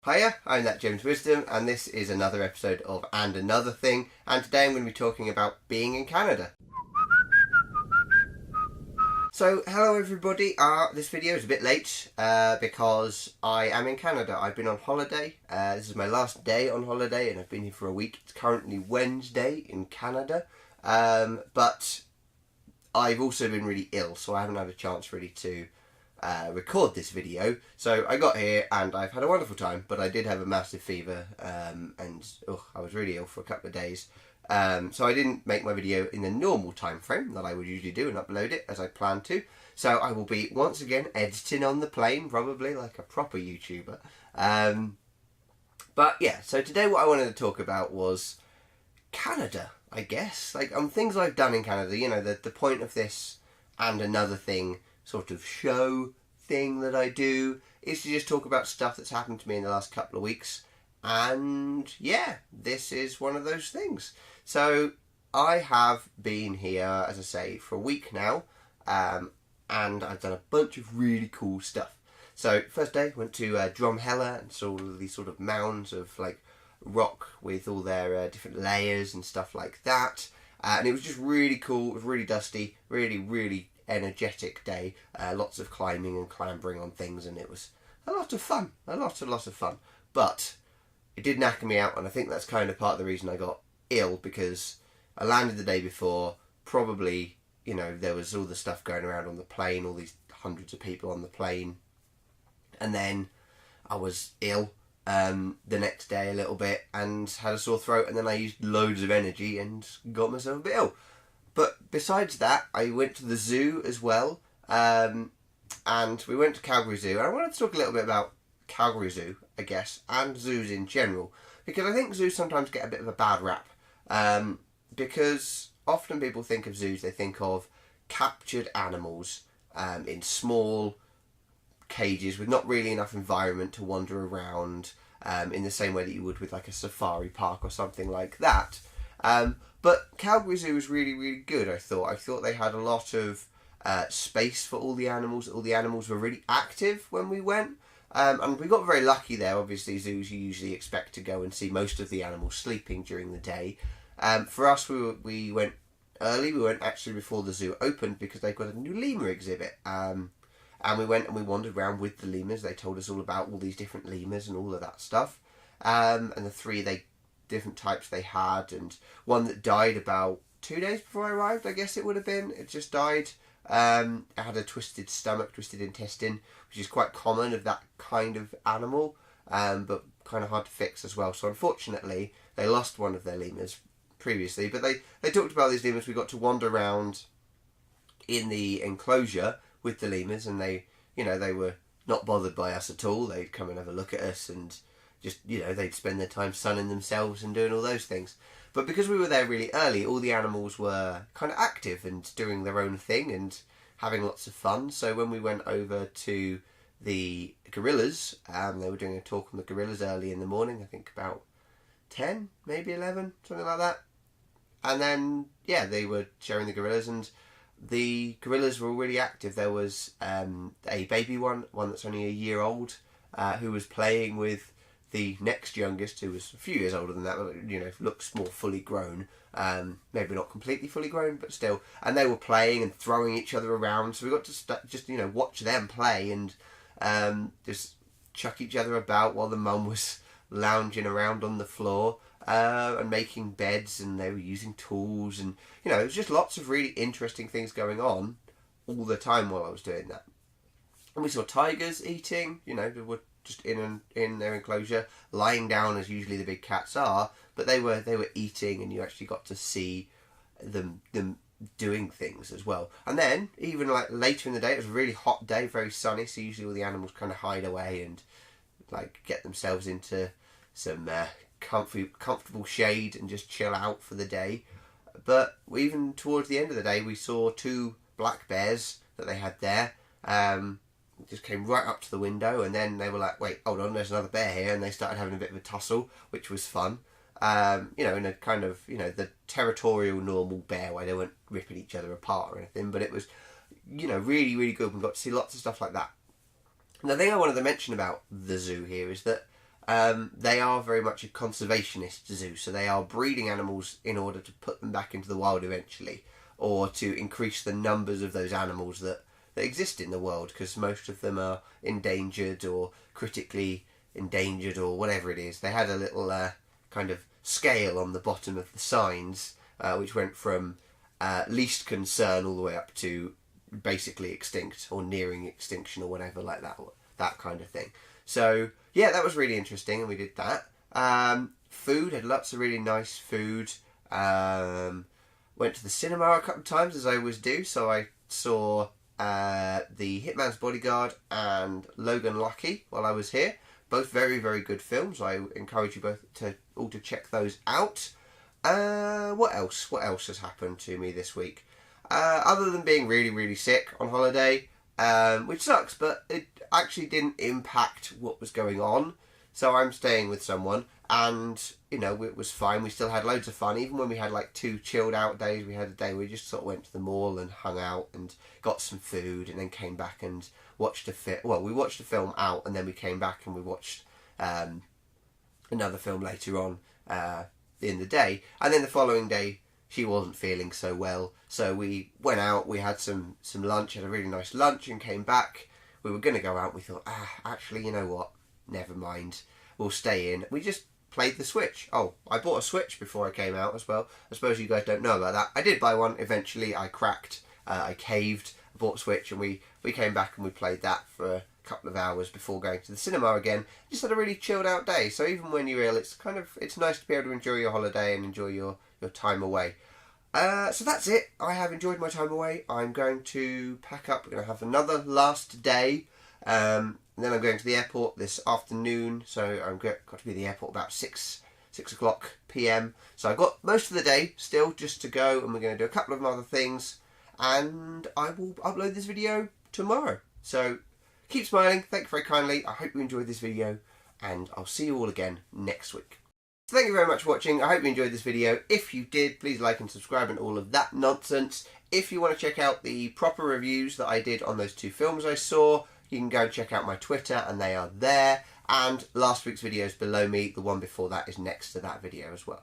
Hiya, I'm ThatJaymsWisdom, and this is another episode of And Another Thing, and today I'm going to be talking about being in Canada. So, hello everybody. This video is a bit late because I am in Canada. I've been on holiday. This is my last day on holiday and I've been here for a week. It's currently Wednesday in Canada, but I've also been really ill, so I haven't had a chance really to record this video. So I got here and I've had a wonderful time, but I did have a massive fever and I was really ill for a couple of days. So I didn't make my video in the normal time frame that I would usually do and upload it as I planned to. So I will be once again editing on the plane, probably like a proper YouTuber. But yeah, so today what I wanted to talk about was Canada, I guess. Like things I've done in Canada, you know, the point of this And Another Thing sort of show thing that I do is to just talk about stuff that's happened to me in the last couple of weeks. And yeah, this is one of those things. So I have been here, as I say, for a week now, and I've done a bunch of really cool stuff. So first day, went to Drumheller and saw all of these sort of mounds of like rock with all their different layers and stuff like that. And it was just really cool. It was really dusty, really energetic day. Lots of climbing and clambering on things, and it was a lot of fun. A lot of fun. But it did knacker me out, and I think that's kind of part of the reason I got ill, because I landed the day before. Probably, you know, there was all the stuff going around on the plane, all these hundreds of people on the plane, and then I was ill the next day a little bit and had a sore throat, and then I used loads of energy and got myself a bit ill. But besides that, I went to the zoo as well, and we went to Calgary Zoo. And I wanted to talk a little bit about Calgary Zoo, I guess, and zoos in general, because I think zoos sometimes get a bit of a bad rap, because often people think of zoos, they think of captured animals in small cages with not really enough environment to wander around in the same way that you would with like a safari park or something like that. But Calgary Zoo was really good, I thought. I thought they had a lot of space for all the animals. All the animals were really active when we went. And we got very lucky there. Obviously, zoos you usually expect to go and see most of the animals sleeping during the day. For us, we went early. We went actually before the zoo opened because they've got a new lemur exhibit. And we went and we wandered around with the lemurs. They told us all about all these different lemurs and all of that stuff. And the three different types they had, and one that died about 2 days before I arrived, I guess it would have been. It just died. It had a twisted stomach, twisted intestine, which is quite common of that kind of animal, but kind of hard to fix as well. So unfortunately, they lost one of their lemurs previously, but they talked about these lemurs. We got to wander around in the enclosure with the lemurs, and they were not bothered by us at all. They'd come and have a look at us, and just, they'd spend their time sunning themselves and doing all those things. But because we were there really early, all the animals were kind of active and doing their own thing and having lots of fun. So when we went over to the gorillas, they were doing a talk on the gorillas early in the morning, I think about 10, maybe 11, something like that. And then, yeah, they were showing the gorillas, and the gorillas were really active. There was a baby one that's only a year old, who was playing with the next youngest, who was a few years older than that, but looks more fully grown. Maybe not completely fully grown, but still. And they were playing and throwing each other around, so we got to just watch them play and just chuck each other about while the mum was lounging around on the floor and making beds, and they were using tools, and it was just lots of really interesting things going on all the time while I was doing that. And we saw tigers eating. They were just in their enclosure, lying down as usually the big cats are, but they were eating, and you actually got to see them doing things as well. And then even like later in the day, it was a really hot day, very sunny, so usually all the animals kind of hide away and like get themselves into some comfortable shade and just chill out for the day. But even towards the end of the day, we saw 2 black bears that they had there. Just came right up to the window, and then they were like, wait, hold on, there's another bear here, and they started having a bit of a tussle, which was fun. In a kind of, the territorial normal bear way. They weren't ripping each other apart or anything, but it was, really, really good. We got to see lots of stuff like that. And the thing I wanted to mention about the zoo here is that they are very much a conservationist zoo, so they are breeding animals in order to put them back into the wild eventually, or to increase the numbers of those animals that exist in the world, because most of them are endangered or critically endangered or whatever it is. They had a little kind of scale on the bottom of the signs, which went from least concern all the way up to basically extinct or nearing extinction or whatever like that kind of thing. So yeah, that was really interesting, and we did that. Food, had lots of really nice food. Went to the cinema a couple of times, as I always do, so I saw The Hitman's Bodyguard and Logan Lucky while I was here. Both very, very good films. I encourage you both all to check those out. What else? What else has happened to me this week? Other than being really, really sick on holiday, which sucks, but it actually didn't impact what was going on. So I'm staying with someone, and you know, it was fine. We still had loads of fun, even when we had like 2 chilled out days. We had a day where we just sort of went to the mall and hung out and got some food, and then came back and watched a film. Well, we watched a film out, and then we came back and we watched another film later on in the day. And then the following day, she wasn't feeling so well, so we went out. We had some lunch, had a really nice lunch, and came back. We were going to go out. We thought, actually, you know what? Never mind. We'll stay in. We just played the Switch. Oh, I bought a Switch before I came out as well. I suppose you guys don't know about that. I did buy one eventually. I cracked. I caved. I bought a Switch, and we came back and we played that for a couple of hours before going to the cinema again. Just had a really chilled out day. So even when you're ill, it's nice to be able to enjoy your holiday and enjoy your time away. So that's it. I have enjoyed my time away. I'm going to pack up. We're going to have another last day. And then I'm going to the airport this afternoon. So I've got to be at the airport about 6 o'clock PM. So I've got most of the day still just to go, and we're going to do a couple of other things. And I will upload this video tomorrow. So keep smiling. Thank you very kindly. I hope you enjoyed this video, and I'll see you all again next week. So thank you very much for watching. I hope you enjoyed this video. If you did, please like and subscribe and all of that nonsense. If you want to check out the proper reviews that I did on those 2 films I saw, you can go and check out my Twitter, and they are there. And last week's video is below me. The one before that is next to that video as well.